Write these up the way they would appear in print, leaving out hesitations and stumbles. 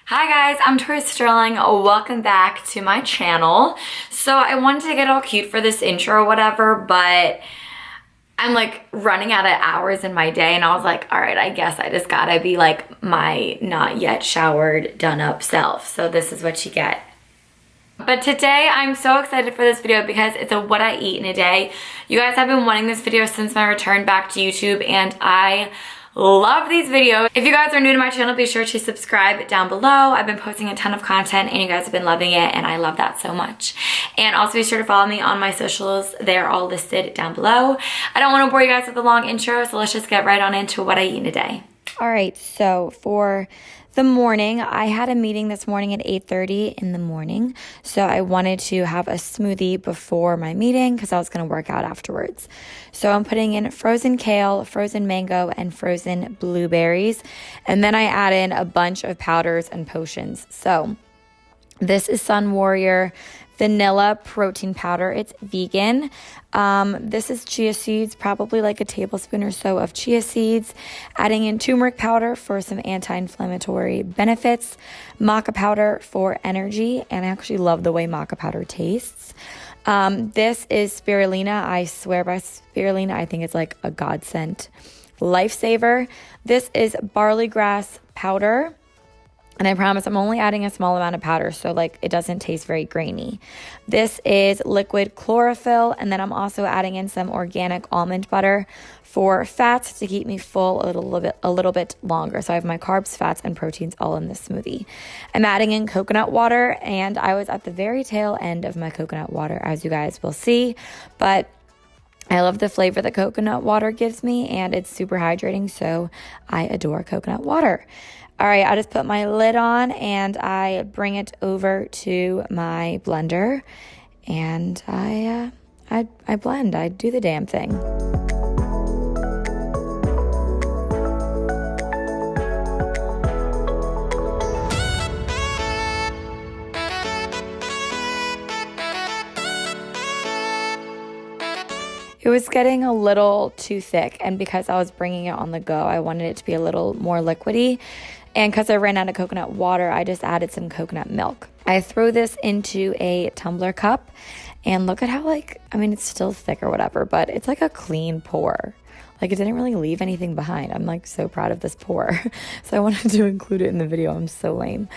Hi guys, I'm Tori Sterling. Welcome back to my channel. So I wanted to get all cute for this intro or whatever, but I'm like running out of hours in my day and I was like, all right, I guess I just gotta be like my not yet showered, done up self. So this is what you get. But today I'm so excited for this video because it's a what I eat in a day. You guys have been wanting this video since my return back to YouTube and I love these videos. If you guys are new to my channel, be sure to subscribe down below. I've been posting a ton of content and you guys have been loving it and I love that so much. And also be sure to follow me on my socials. They're all listed down below. I don't want to bore you guys with a long intro, so let's just get right on into what I eat in a day. All right, so for the morning, I had a meeting this morning at 8:30 in the morning. So I wanted to have a smoothie before my meeting because I was going to work out afterwards. So I'm putting in frozen kale, frozen mango, and frozen blueberries. And then I add in a bunch of powders and potions. So this is Sun Warrior vanilla protein powder. It's vegan. This is chia seeds, probably like a tablespoon or so of chia seeds. Adding in turmeric powder for some anti-inflammatory benefits. Maca powder for energy. And I actually love the way maca powder tastes. This is spirulina. I swear by spirulina. I think it's like a godsend lifesaver. This is barley grass powder. And I promise I'm only adding a small amount of powder, so like it doesn't taste very grainy. This is liquid chlorophyll, and then I'm also adding in some organic almond butter for fats to keep me full a little bit longer. So I have my carbs, fats, and proteins all in this smoothie. I'm adding in coconut water, and I was at the very tail end of my coconut water, as you guys will see, but I love the flavor that coconut water gives me, and it's super hydrating, so I adore coconut water. All right, I just put my lid on and I bring it over to my blender and I blend. I do the damn thing. It was getting a little too thick, and because I was bringing it on the go, I wanted it to be a little more liquidy. And because I ran out of coconut water, I just added some coconut milk. I throw this into a tumbler cup, and look at how it's still thick or whatever, but it's like a clean pour. Like it didn't really leave anything behind. I'm like so proud of this pour. So I wanted to include it in the video. I'm so lame.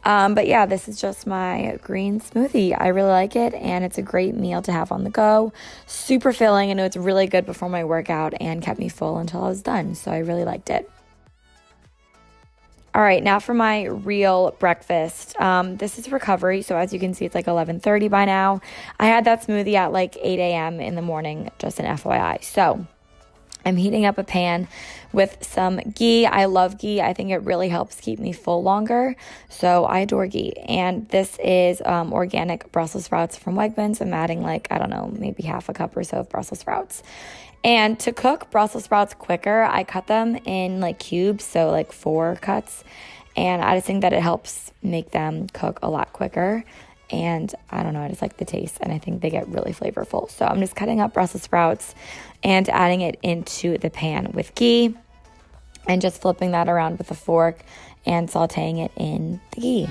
But yeah, this is just my green smoothie. I really like it and it's a great meal to have on the go. Super filling. I know it's really good before my workout and kept me full until I was done. So I really liked it. All right, now for my real breakfast. This is recovery. So as you can see, it's like 11:30 by now. I had that smoothie at like 8 a.m. in the morning, just an FYI. So I'm heating up a pan with some ghee. I love ghee. I think it really helps keep me full longer. So I adore ghee. And this is organic Brussels sprouts from Wegmans. I'm adding like, I don't know, maybe half a cup or so of Brussels sprouts. And to cook Brussels sprouts quicker, I cut them in like cubes, so like 4 cuts. And I just think that it helps make them cook a lot quicker. And I don't know, I just like the taste and I think they get really flavorful. So I'm just cutting up Brussels sprouts and adding it into the pan with ghee and just flipping that around with a fork and sauteing it in the ghee.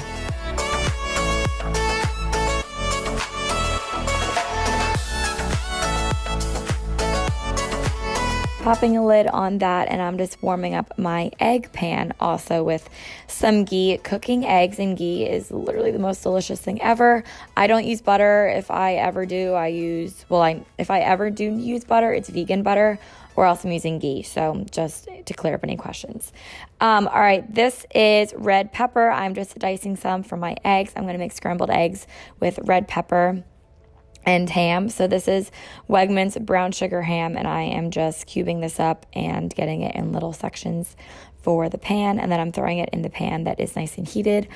Popping a lid on that, and I'm just warming up my egg pan also with some ghee. Cooking eggs in ghee is literally the most delicious thing ever. I don't use butter. If I ever do, if I ever do use butter, it's vegan butter, or else I'm using ghee. So just to clear up any questions. All right, this is red pepper. I'm just dicing some for my eggs. I'm going to make scrambled eggs with red pepper and ham. So this is Wegmans brown sugar ham, and I am just cubing this up and getting it in little sections for the pan, and then I'm throwing it in the pan that is nice and heated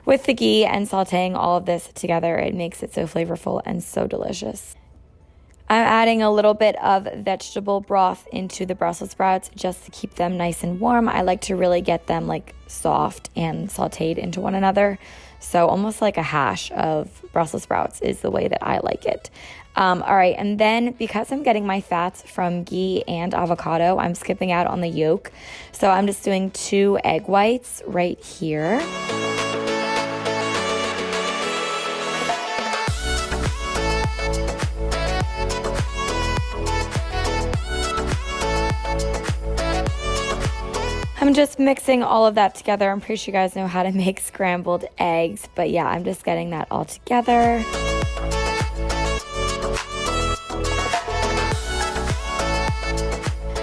with the ghee and sauteing all of this together. It makes it so flavorful and so delicious. I'm adding a little bit of vegetable broth into the Brussels sprouts just to keep them nice and warm. I like to really get them like soft and sauteed into one another. So almost like a hash of Brussels sprouts is the way that I like it. All right, and then because I'm getting my fats from ghee and avocado, I'm skipping out on the yolk. So I'm just doing 2 egg whites right here. I'm just mixing all of that together. I'm pretty sure you guys know how to make scrambled eggs, but yeah, I'm just getting that all together.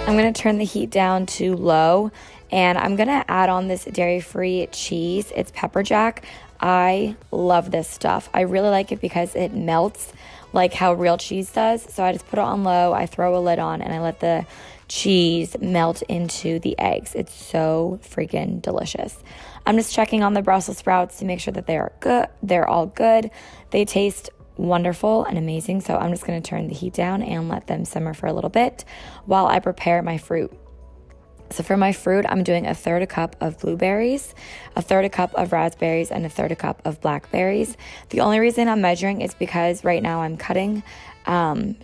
I'm gonna turn the heat down to low, and I'm gonna add on this dairy-free cheese. It's pepper jack. I love this stuff. I really like it because it melts like how real cheese does. So I just put it on low, I throw a lid on, and I let the cheese melt into the eggs. It's so freaking delicious. I'm just checking on the Brussels sprouts to make sure that they are good. They're all good. They taste wonderful and amazing. So I'm just going to turn the heat down and let them simmer for a little bit while I prepare my fruit. So for my fruit, I'm doing 1/3 cup of blueberries, 1/3 cup of raspberries, and 1/3 cup of blackberries. The only reason I'm measuring is because right now I'm cutting.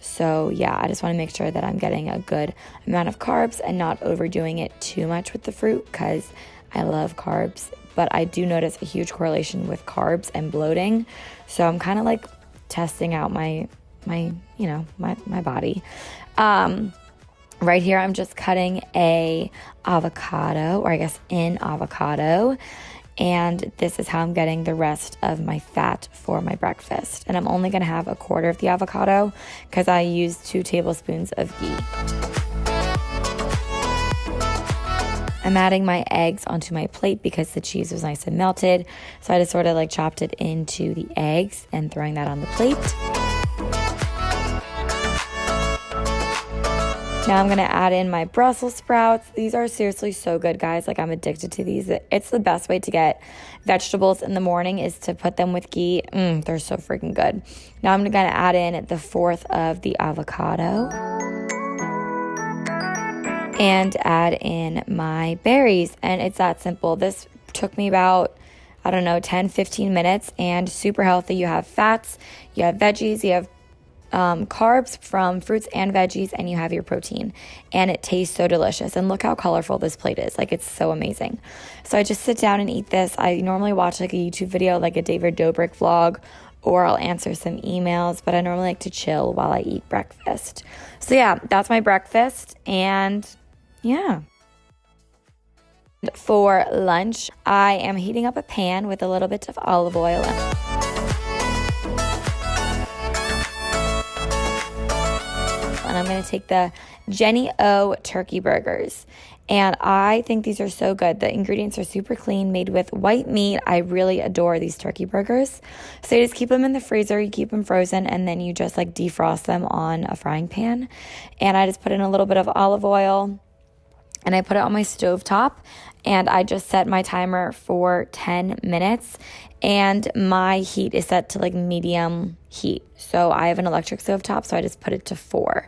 So yeah, I just want to make sure that I'm getting a good amount of carbs and not overdoing it too much with the fruit, because I love carbs, but I do notice a huge correlation with carbs and bloating. So I'm kind of like testing out my body. Right here, I'm just cutting a avocado, or I guess an avocado, and this is how I'm getting the rest of my fat for my breakfast. And I'm only gonna have 1/4 of the avocado because I used 2 tablespoons of ghee. I'm adding my eggs onto my plate because the cheese was nice and melted. So I just sort of like chopped it into the eggs and throwing that on the plate. Now I'm gonna add in my Brussels sprouts. These are seriously so good, guys. Like, I'm addicted to these. It's the best way to get vegetables in the morning is to put them with ghee. They're so freaking good. Now I'm gonna add in 1/4 of the avocado and add in my berries. And it's that simple. This took me about, I don't know, 10-15 minutes, and super healthy. You have fats, you have veggies, you have carbs from fruits and veggies, and you have your protein, and it tastes so delicious. And look how colorful this plate is. Like, it's so amazing. So I just sit down and eat this. I normally watch like a YouTube video, like a David Dobrik vlog, or I'll answer some emails, but I normally like to chill while I eat breakfast. So yeah, that's my breakfast. And yeah, for lunch, I am heating up a pan with a little bit of olive oil. And I'm going to take the Jenny O turkey burgers. And I think these are so good. The ingredients are super clean, made with white meat. I really adore these turkey burgers. So you just keep them in the freezer, you keep them frozen, and then you just like defrost them on a frying pan. And I just put in a little bit of olive oil, and I put it on my stovetop, and I just set my timer for 10 minutes. And my heat is set to like medium heat. So I have an electric stovetop, so I just put it to 4.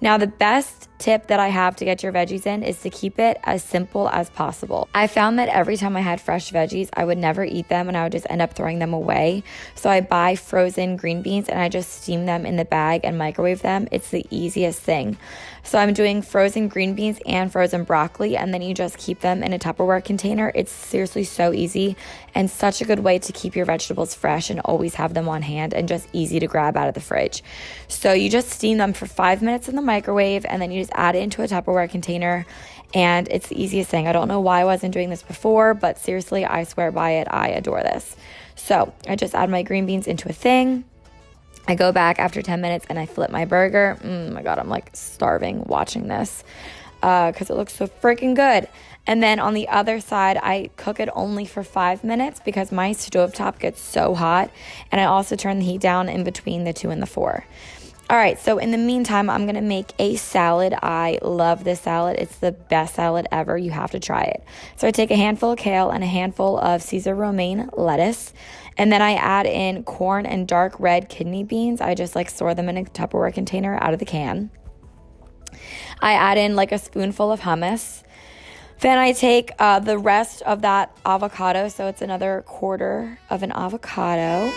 Now, the best tip that I have to get your veggies in is to keep it as simple as possible. I found that every time I had fresh veggies, I would never eat them, and I would just end up throwing them away. So I buy frozen green beans, and I just steam them in the bag and microwave them. It's the easiest thing. So I'm doing frozen green beans and frozen broccoli, and then you just keep them in a Tupperware container. It's seriously so easy and such a good way to keep your vegetables fresh and always have them on hand and just easy to grab out of the fridge. So you just steam them for 5 minutes in the microwave, and then you just add it into a Tupperware container, and it's the easiest thing. I don't know why I wasn't doing this before, but seriously, I swear by it. I adore this. So I just add my green beans into a thing. I go back after 10 minutes and I flip my burger. My God, I'm like starving watching this because it looks so freaking good. And then on the other side, I cook it only for 5 minutes because my stovetop gets so hot. And I also turn the heat down in between the 2 and the 4. All right, so in the meantime, I'm going to make a salad. I love this salad. It's the best salad ever. You have to try it. So I take a handful of kale and a handful of Caesar romaine lettuce. And then I add in corn and dark red kidney beans. I just like store them in a Tupperware container out of the can. I add in like a spoonful of hummus. Then I take the rest of that avocado. So it's another 1/4 of an avocado.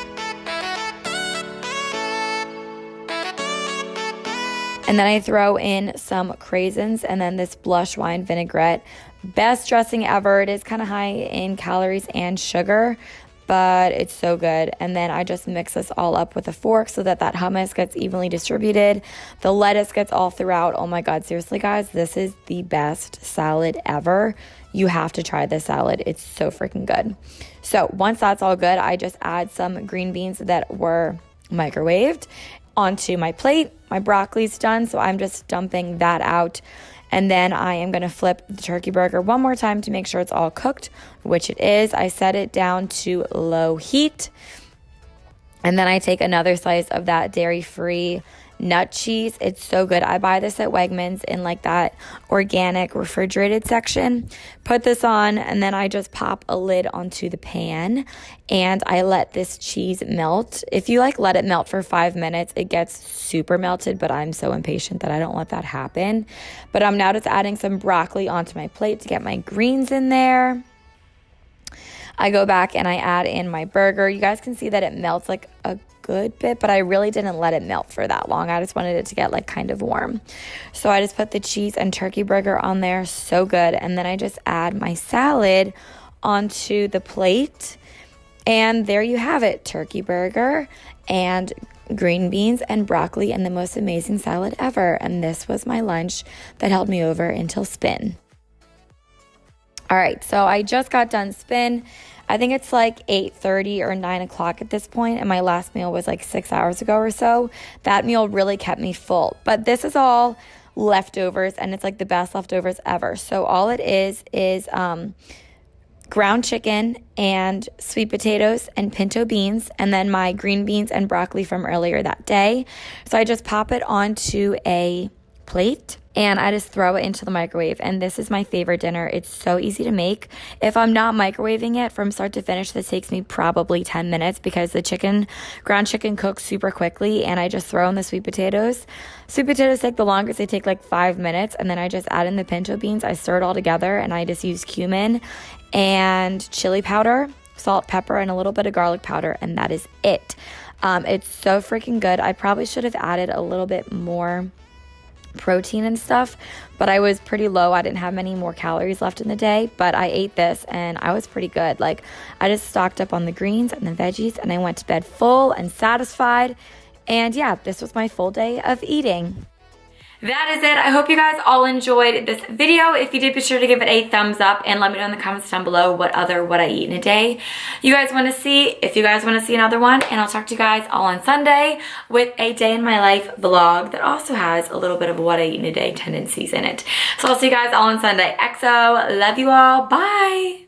And then I throw in some craisins and then this blush wine vinaigrette. Best dressing ever. It is kind of high in calories and sugar, but it's so good. And then I just mix this all up with a fork so that hummus gets evenly distributed. The lettuce gets all throughout. Oh my God, seriously guys, this is the best salad ever. you have to try this salad. It's so freaking good. So once that's all good, I just add some green beans that were microwaved onto my plate. My broccoli's done, so I'm just dumping that out. And then I am going to flip the turkey burger one more time to make sure it's all cooked, which it is. I set it down to low heat. And then I take another slice of that dairy-free nut cheese. It's so good. I buy this at Wegmans in like that organic refrigerated section. Put this on, and then I just pop a lid onto the pan and I let this cheese melt. If you like let it melt for 5 minutes, it gets super melted, but I'm so impatient that I don't let that happen. But I'm now just adding some broccoli onto my plate to get my greens in there. I go back and I add in my burger. You guys can see that it melts like a good bit, but I really didn't let it melt for that long. I just wanted it to get like kind of warm. So I just put the cheese and turkey burger on there. So good. And then I just add my salad onto the plate. And there you have it. Turkey burger and green beans and broccoli and the most amazing salad ever. And this was my lunch that held me over until spin. All right, so I just got done spin. I think it's like 8:30 or 9 o'clock at this point, and my last meal was like 6 hours ago or so. That meal really kept me full, but this is all leftovers, and it's like the best leftovers ever. So all it is ground chicken and sweet potatoes and pinto beans, and then my green beans and broccoli from earlier that day. So I just pop it onto a plate and I just throw it into the microwave. And this is my favorite dinner. It's so easy to make. If I'm not microwaving it from start to finish, this takes me probably 10 minutes because the ground chicken cooks super quickly, and I just throw in the sweet potatoes. Sweet potatoes take the longest. They take like 5 minutes, and then I just add in the pinto beans. I stir it all together, and I just use cumin and chili powder, salt, pepper, and a little bit of garlic powder, and that is it. It's so freaking good. I probably should have added a little bit more protein and stuff, but I was pretty low. I didn't have many more calories left in the day, but I ate this and I was pretty good. Like, I just stocked up on the greens and the veggies, and I went to bed full and satisfied. And yeah, this was my full day of eating. That is it. I hope you guys all enjoyed this video. If you did, be sure to give it a thumbs up and let me know in the comments down below what I eat in a day you guys want to see. If you guys want to see another one, and I'll talk to you guys all on Sunday with a day in my life vlog that also has a little bit of what I eat in a day tendencies in it. So I'll see you guys all on Sunday. XO, love you all. Bye.